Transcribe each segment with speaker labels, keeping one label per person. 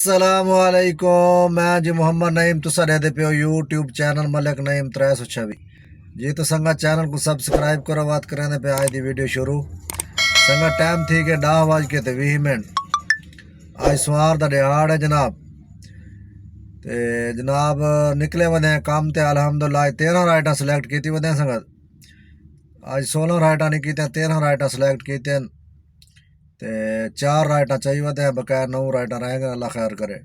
Speaker 1: السلام علیکم میں جی محمد نعیم تسا دے پیو یوٹیوب چینل ملک نعیم 326 جی تو سنگا چینل کو سبسکرائب کرو بات کریں پہ آج دی ویڈیو شروع سنگا ٹائم تھی کہ 10:20 آج سوار دا دیہاڑ ہے جناب تے جناب نکلے ودے کام تے الحمدللہ 13 رائٹاں سلیکٹ کیتی ودے سنگت آج 16 رائٹاں نہیں کیتے 13 رائٹاں سلیکٹ کیتے تے 4 رائٹاں چاہیے ودے بقیر 9 رائٹاں رہ گئے اللہ خیر کرے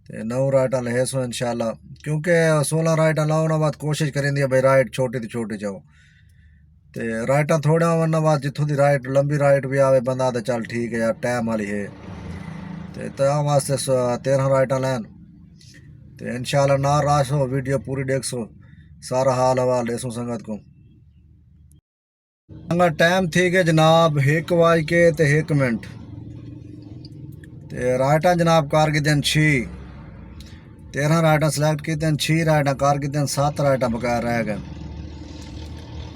Speaker 1: تے 9 رائٹاں لہے سو انشاءاللہ کیونکہ 16 رائٹاں لاؤنا بعد کوشش کریں دی بھائی رائٹ چھوٹی تے چھوٹی جاؤ تے رائٹاں تھوڑا ورنہ بعد جتھوں دی رائٹ لمبی رائٹ بھی آوے بندہ تے چل ٹھیک ہے یار ٹائم والی ہے تے تاں واسطے 13 رائٹاں لین تے انشاءاللہ نہ راش ہو ویڈیو پوری دیکھ سو سارا حال حوال دے سو سنگت کو سنگت ٹائم تھی کہ جناب 1:01 تے رائٹاں جناب کار کی دن 6 13 رائٹاں سلیکٹ کیتے 6 رائٹاں کار کیتے 7 رائٹاں بقیر رہ گئے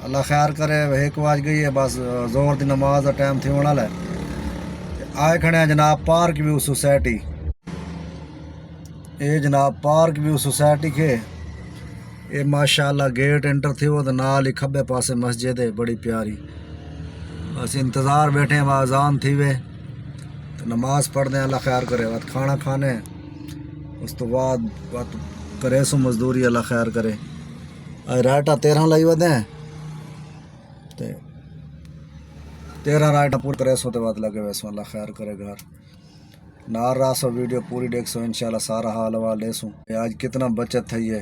Speaker 1: اللہ خیر کرے 1 بج گئی ہے بس زور دی نماز کا ٹائم تھی ہونا لے آئے کھڑے ہیں جناب پارک ویو سوسائٹی اے جناب پارک ویو سوسائٹی کے اے ماشاءاللہ گیٹ انٹر تھی وہ نال ہی کھبے پاسے مسجد ہے بڑی پیاری بس انتظار بیٹھے ہیں اذان تھی وے تو نماز پڑھ دیں اللہ خیر کرے بات کھانا کھانے اس تو بعد بات کرے سو مزدوری اللہ خیر کرے آج رائٹاں 13 لائی ودے تے 13 رائٹاں پور کرے سو تے بعد لگے ویسو اللہ خیر کرے گھر نار رہا سو ویڈیو پوری دیکھ سو انشاءاللہ سارا حال حوال لے سو آج کتنا بچت تھی ہے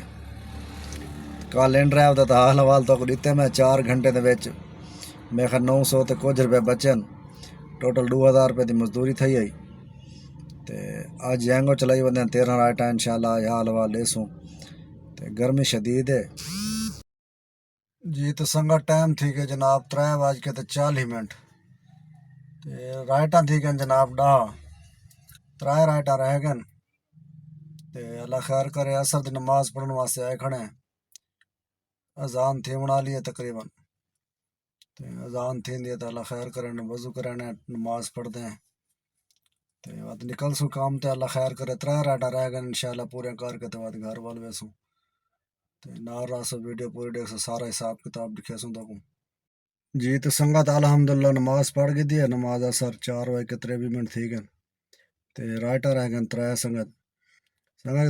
Speaker 1: کل اینڈ ڈرائیو دا تا حال حوال تو دیتے میں 4 گھنٹے دے وچ میں خیر 900 تے کچھ روپے بچن ٹوٹل 2000 روپے دی مزدوری تھی آئی تے آج جینگو چلائی ودے 13 رائٹاں انشاءاللہ آج حال حوال لے سوں تے گرمی شدید ہے جی تو سنگا ٹائم تھی کہ جناب 3:40 تے رائٹاں تھی کہ جناب 3 رائٹاں رہ گئے تے اللہ خیر کرے اثر دی نماز پڑھن واسطے آئے کھڑے ہیں اذان تھی بنا لیے تقریباً تے اذان تھی دی تو اللہ خیر کرے وضو کرنے نماز پڑھ دیں تے بعد نکل سو کام تے اللہ خیر کرے 3 رائٹاں رہ گئے انشاءاللہ پورے کر کے تے بعد گھر وال ویسوں تے نال رہا سو ویڈیو پوری دیکھ سو سارا حساب کتاب دکھے سوں تکوں جی تو سنگت الحمدللہ نماز پڑھ گئی دی ہے نماز اثر 4:23 تھی گئے تے رائٹاں رہ گئے 3 سنگت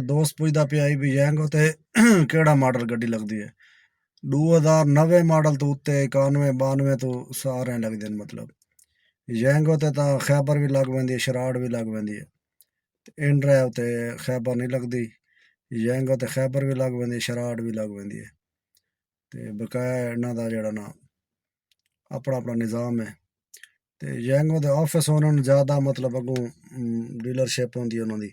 Speaker 1: دوست پوچھتا پیا بھی جینگو تے کیڑا ماڈل گڈی لگتی ہے 2009 ماڈل تو اتنے 91 92 تو سارے لگ دیں مطلب جینگو تے تا خیبر بھی لگ ویندی ہے شراڑ بھی لگ ویندی ہے ان ڈرائیو تے خیبر نہیں لگتی جینگو تے خیبر بھی لگ ویندی شراڑ بھی لگ ویندی ہے تے بقایا انہاں دا جڑا نا اپنا نظام ہے تے جینگو دے آفس انہوں نے زیادہ مطلب اگوں ڈیلرشپ ہوندی انہوں دی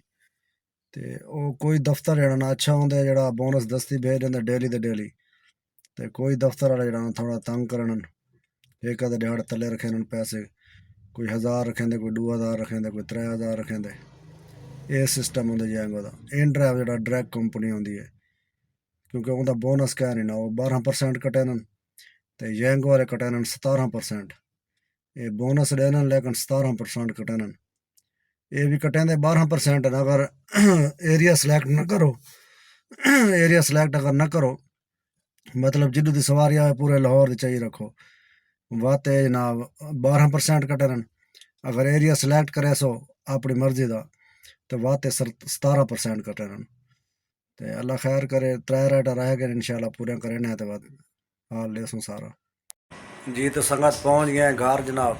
Speaker 1: تے او کوئی دفتر جڑا نا اچھا ہوندا ہے جڑا بونس دستی بھیج دیندا ڈیلی تے ڈیلی تے کوئی دفتر والا جڑا تھوڑا تنگ کرن ایک آدھے دیہڑ تلے رکھے پیسے کوئی 1000 رکھیں دے کوئی 2000 رکھیں دے کوئی 3000 رکھیں دے یہ سسٹم ہوندے جینگو دا ان ڈرائیو جڑا ڈائریکٹ کمپنی ہوندی ہے کیونکہ اوندا بونس کہہ نہیں نا وہ 12% کٹے نن تے جینگو والے کٹے نن 17% یہ بونس دینن لیکن 17% کٹے نن یہ بھی کٹیں دے 12% اگر ایریا سلیکٹ نہ کرو ایریا سلیکٹ اگر نہ کرو مطلب جدو دی سواری آئے پورے لاہور دی چاہیے رکھو واتے جناب 12% کٹے رن اگر ایریا سلیکٹ کرے سو اپنی مرضی دا تو واتے 17% کٹے رن تے اللہ خیر کرے 3 رائٹاں رہ گئے انشاءاللہ پورے کرنے تے بعد حال لے سوں سارا جی تو سنگت پہنچ گئے ہیں گھر جناب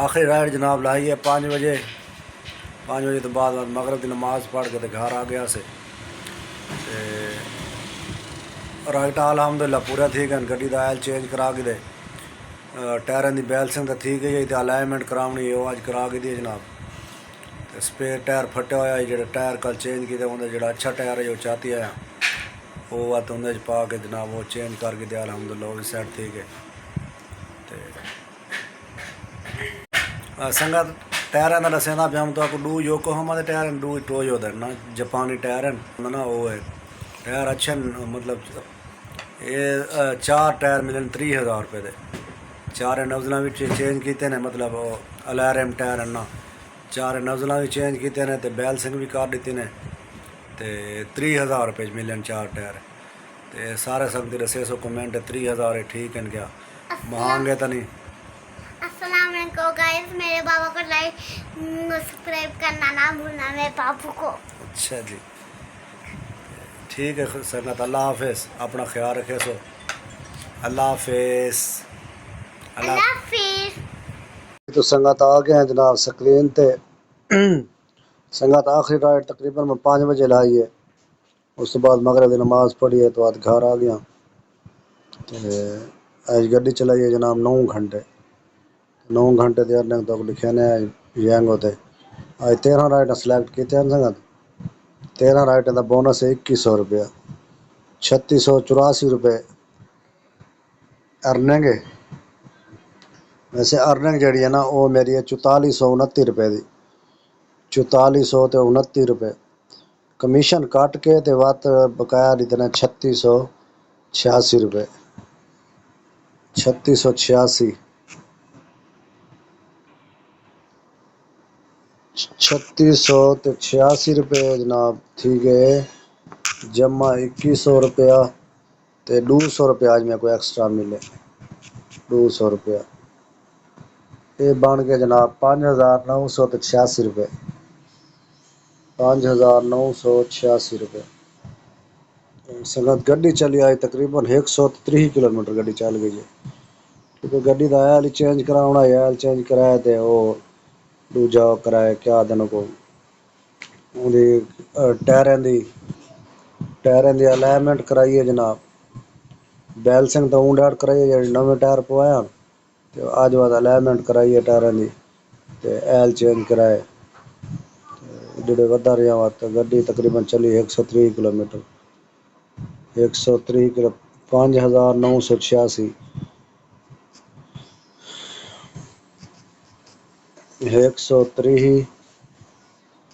Speaker 1: آخری رائٹ جناب لائی ہے 5 بجے 5 بجے تو بعد مغرب کی نماز پڑھ کے گھر آ گیا سے رائٹاں الحمدللہ پورا تھی گئے گڈی دا آئل چینج کرا کے دے ٹائرن دی بیلنسنگ تھی گئی تے الائنمنٹ کرانی وہ اج کرا کے دی جناب سپیئر ٹائر پھٹیا ہوا جڑے ٹائر کل چینج کیتے اندر جڑا اچھا ٹائر ہے وہ چاہتی آیا وہ بات اندر پا کے جناب وہ چینج کر کے دیا الحمدللہ وہ بھی سیٹ تھی گئے سنگت ٹائر کا دسیں پہ ہم تو آپ کو 2 یوکوہاما دے ٹائر 2 ٹویوٹا دے نا جاپانی ٹائر ہیں نا وہ ہے ٹائر اچھے مطلب یہ 4 ٹائر ملن 30,000 روپے دے 4 نوزلاں چینج کیتے ہیں مطلب الائرم ٹائر ہیں نا چار نزلاں بھی چینج کیتے نے تے بیلسنگ بھی کر دیتی نے تے 30,000 روپے ملن 4 ٹائر تے سارے سنگتی رسے سو کمنٹ 30,000 ٹھیک ہے کیا مہنگے تو نہیں.
Speaker 2: السلام علیکم گائز، میرے بابا کو لائک سبسکرائب کرنا نہ بھولنا، میرے پاپو کو.
Speaker 1: اچھا جی ٹھیک ہے سنگت، اللہ حافظ، اپنا خیال رکھے سو. اللہ حافظ.
Speaker 2: اللہ حافظ.
Speaker 1: تو سنگت آ گئے ہیں جناب سکرین تے. سنگت آخری رائڈ تقریباً میں 5 بجے لائی ہے، اس کے بعد مغرب کی نماز پڑھی ہے تو آج گھر آ گیا. آج گڈی چلائی ہے جناب 9 گھنٹے 9 گھنٹے دے ارننگ تک لکھے نے ینگ ہوتے. آج 13 رائڈ سلیکٹ کیتے ہیں سنگت. 13 رائڈ کا بونس ہے 2100 روپیہ، 3684 روپے ارننگ ہے. ویسے ارننگ جڑی ہے نا وہ میری ہے 4429 روپے دی، 4429 روپے کمیشن کٹ کے تے وقت بقایا دیتے ہیں 3686 روپے. 3686 3686 روپے جناب ٹھیک ہے. جمع 2100 روپیہ تے 200 روپیہ آج میں کوئی ایکسٹرا ملے 200 روپیہ یہ بن کے جناب 5,986 روپے 5,986 روپے. سنگت گڈی چلی آئی تقریباً 130 کلومیٹر گڈی چل گئی ہے کیونکہ گڈی کا آئل چینج کرانا ہے، آئل چینج کرایا تے وہ دوجا کرائے کیا دنوں کو ٹائریں دی الائنمنٹ کرائی ہے جناب. بیلسنگ تو اونڈ ایڈ کرائی ہے، نویں ٹائر پوایا تو آج بعد الائنمنٹ کرائی ہے ٹائریں دی تے آئل چینج کرائے جڑے ودا رہا وا تو گڈی تقریباً چلی 130 کلومیٹر 130 کلو 5,986 130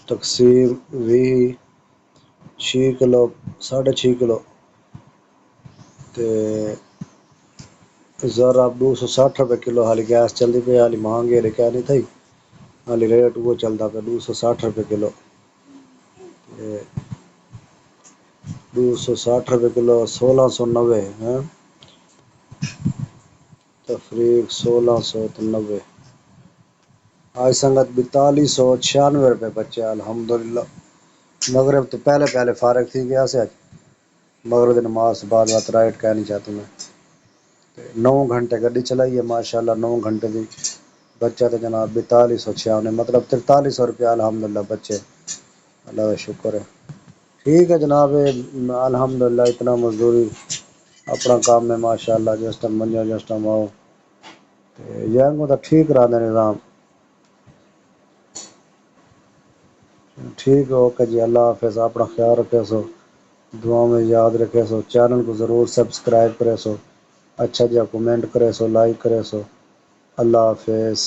Speaker 1: تقسیم 20 6 کلو 6.5 کلو تے ذرا 260 روپے کلو حالی گیس چلتی پئی، حالی مہنگی ہے کیا نہیں تھی، حالی ریٹ وہ چلتا پہ 260 روپے کلو. 260 روپے کلو 1690 ہے تفریق 1690. آج سنگت 4296 روپے بچے الحمدللہ. مغرب تو پہلے فارغ تھی گیا سے مغرب نماز بعد بات رائٹ کہہ نہیں چاہتی میں. 9 گھنٹے گڈی چلائی ہے ماشاءاللہ 9 گھنٹے دی بچہ تو جناب 4296 مطلب 4300 روپیہ الحمدللہ بچے. اللہ کا شکر ہے. ٹھیک ہے جناب الحمدللہ اتنا مزدوری اپنا کام ہے ماشاءاللہ جس ٹائم منجو جس ٹائم آؤ ینگ کو تو ٹھیک رہا نظام. ٹھیک ہے اوکے جی اللہ حافظ، اپنا خیال رکھے سو، دعا میں یاد رکھے سو، چینل کو ضرور سبسکرائب کرے سو، اچھا جا کومنٹ کرے سو، لائک کرے سو. اللہ حافظ.